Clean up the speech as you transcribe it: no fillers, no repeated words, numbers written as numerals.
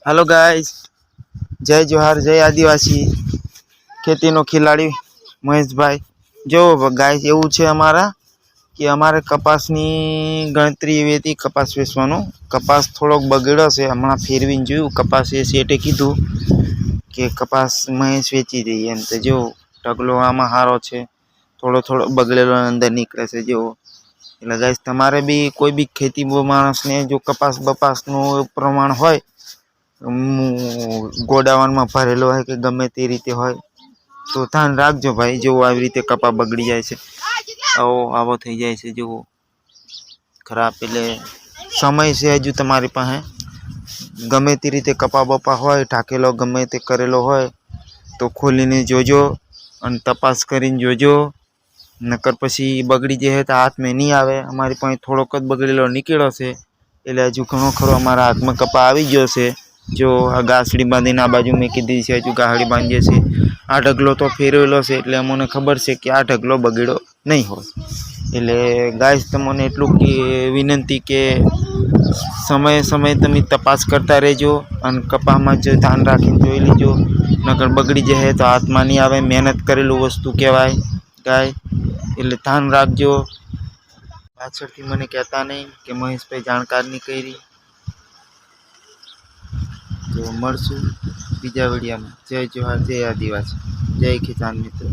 Hello guys, जय जोहार, जय आदिवासी खेती नो खिलाड़ी महेश भाई। जो गाइस एवं है अमारा कि अमारे कपासनी गणतरी एवी हती कपास वेचवानो। कपास थोड़ोक बगड़्यो छे, हमणां फेरवीने जोयुं। कपास ए सेठे कीधुं कि कपास महेश वेची दઈએ एम। तो जो ढगलो आमां हारो छे, थोड़ो थोड़ो बगड़ेलो अंदर निकळे छे। जो એટલે ગાઈસ તમારે બી કોઈ બી ખેતી માણસને જો કપાસ બપાસનું પ્રમાણ હોય, ગોડાઉનમાં ભરેલો હોય કે ગમે તે રીતે હોય તો ધ્યાન રાખજો ભાઈ। જો આવી રીતે કપા બગડી જાય છે, આવો થઈ જાય છે, જો ખરાબ। એટલે સમય છે હજુ તમારી પાસે, ગમે તે રીતે કપા બપા હોય ઢાકેલો ગમે તે કરેલો હોય તો ખોલીને જોજો અને તપાસ કરીને જોજો, નકર પછી બગડી જાય તો હાથમાં નહીં આવે। અમારી પાસે થોડોક જ બગડેલો નીકળ્યો છે, એટલે હજુ ઘણો ખરો અમારા હાથમાં કપા આવી ગયો છે। जो आ गासड़ी बांधीने आ बाजू मूकी दीधी छे, हजू गाहड़ी बांधीए छे। आ ढगलो तो फेरवेलो छे એટલે અમને ખબર છે કે આ ઢગલો બગડ્યો નહીં હોય। એટલે ગાઈસ તમને એટલું કે વિનંતી કે સમય સમય તમે તપાસ કરતા રહેજો અને કપામાં જ ધ્યાન રાખીને જોઈ લેજો, નકર બગડી જાય તો હાથમાં નહીં આવે। મહેનત કરેલું વસ્તુ કહેવાય ગાય, એટલે ધ્યાન રાખજો। પાછળથી મને કહેતા નહીં કે મહેશભાઈ જાણકાર નહીં કરી। तो मळशुं बीजा विडियोमां। जय जोहार, जय आदिवासी, जय किसान मित्र।